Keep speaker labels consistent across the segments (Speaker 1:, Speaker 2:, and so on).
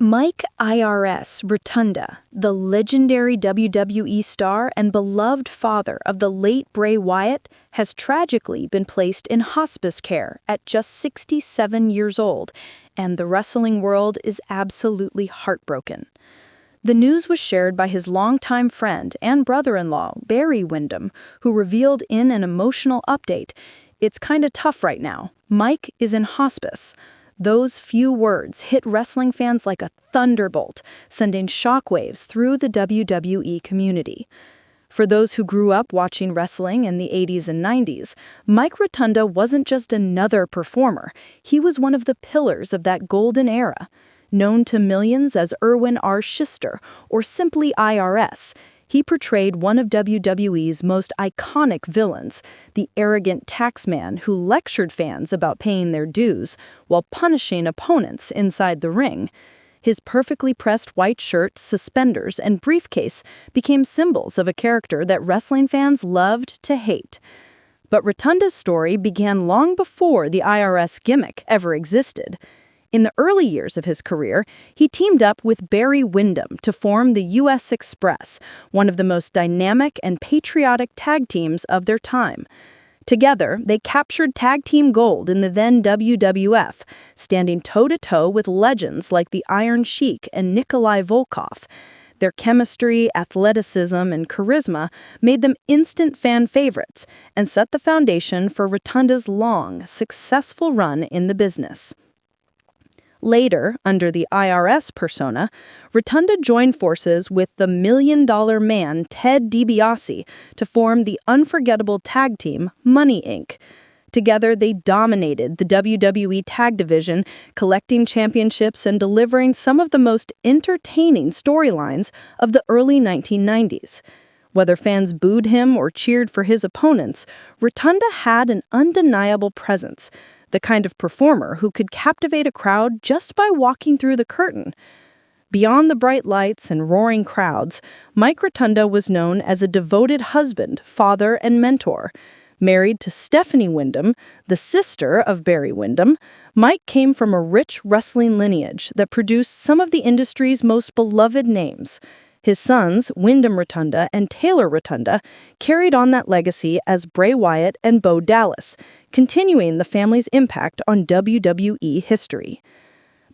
Speaker 1: Mike IRS Rotunda, the legendary WWE star and beloved father of the late Bray Wyatt, has tragically been placed in hospice care at just 67 years old, and the wrestling world is absolutely heartbroken. The news was shared by his longtime friend and brother-in-law, Barry Windham, who revealed in an emotional update, "It's kinda tough right now. Mike is in hospice." Those few words hit wrestling fans like a thunderbolt, sending shockwaves through the WWE community. For those who grew up watching wrestling in the 80s and 90s, Mike Rotunda wasn't just another performer, he was one of the pillars of that golden era. Known to millions as Irwin R. Schyster, or simply IRS, he portrayed one of WWE's most iconic villains, the arrogant taxman who lectured fans about paying their dues while punishing opponents inside the ring. His perfectly pressed white shirt, suspenders, and briefcase became symbols of a character that wrestling fans loved to hate. But Rotunda's story began long before the IRS gimmick ever existed. In the early years of his career, he teamed up with Barry Windham to form the U.S. Express, one of the most dynamic and patriotic tag teams of their time. Together, they captured tag team gold in the then WWF, standing toe-to-toe with legends like the Iron Sheik and Nikolai Volkov. Their chemistry, athleticism, and charisma made them instant fan favorites and set the foundation for Rotunda's long, successful run in the business. Later, under the IRS persona, Rotunda joined forces with the million-dollar man Ted DiBiase to form the unforgettable tag team Money Inc. Together, they dominated the WWE tag division, collecting championships and delivering some of the most entertaining storylines of the early 1990s. Whether fans booed him or cheered for his opponents, Rotunda had an undeniable presence, the kind of performer who could captivate a crowd just by walking through the curtain. Beyond the bright lights and roaring crowds, Mike Rotunda was known as a devoted husband, father, and mentor. Married to Stephanie Windham, the sister of Barry Windham, Mike came from a rich wrestling lineage that produced some of the industry's most beloved names. His sons, Windham Rotunda and Taylor Rotunda, carried on that legacy as Bray Wyatt and Bo Dallas, continuing the family's impact on WWE history.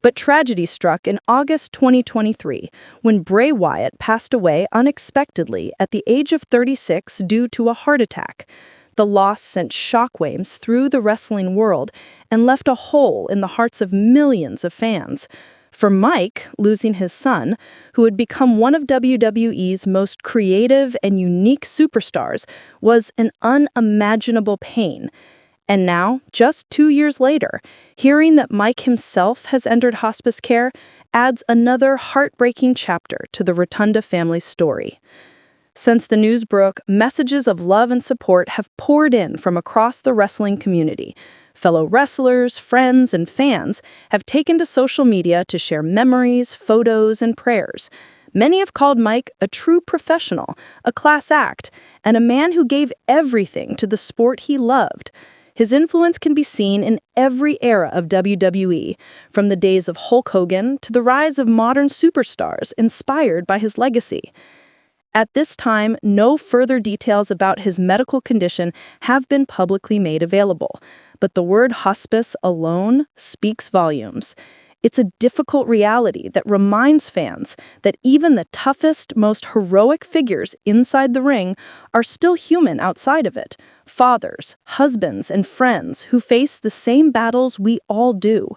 Speaker 1: But tragedy struck in August 2023 when Bray Wyatt passed away unexpectedly at the age of 36 due to a heart attack. The loss sent shockwaves through the wrestling world and left a hole in the hearts of millions of fans. For Mike, losing his son, who had become one of WWE's most creative and unique superstars, was an unimaginable pain. And now, just 2 years later, hearing that Mike himself has entered hospice care adds another heartbreaking chapter to the Rotunda family's story. Since the news broke, messages of love and support have poured in from across the wrestling community. Fellow wrestlers, friends, and fans have taken to social media to share memories, photos, and prayers. Many have called Mike a true professional, a class act, and a man who gave everything to the sport he loved. His influence can be seen in every era of WWE, from the days of Hulk Hogan to the rise of modern superstars inspired by his legacy. At this time, no further details about his medical condition have been publicly made available, but the word hospice alone speaks volumes. It's a difficult reality that reminds fans that even the toughest, most heroic figures inside the ring are still human outside of it. Fathers, husbands, and friends who face the same battles we all do.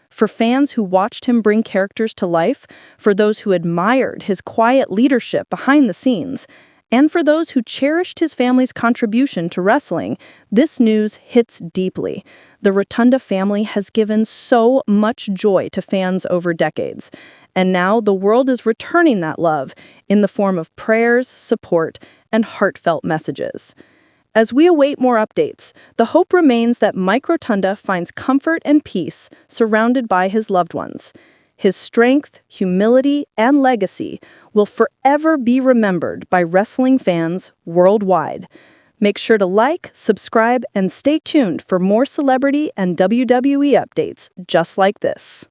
Speaker 1: For fans who watched him bring characters to life, for those who admired his quiet leadership behind the scenes, and for those who cherished his family's contribution to wrestling, this news hits deeply. The Rotunda family has given so much joy to fans over decades, and now the world is returning that love in the form of prayers, support, and heartfelt messages. As we await more updates, the hope remains that Mike Rotunda finds comfort and peace surrounded by his loved ones. His strength, humility, and legacy will forever be remembered by wrestling fans worldwide. Make sure to like, subscribe, and stay tuned for more celebrity and WWE updates just like this.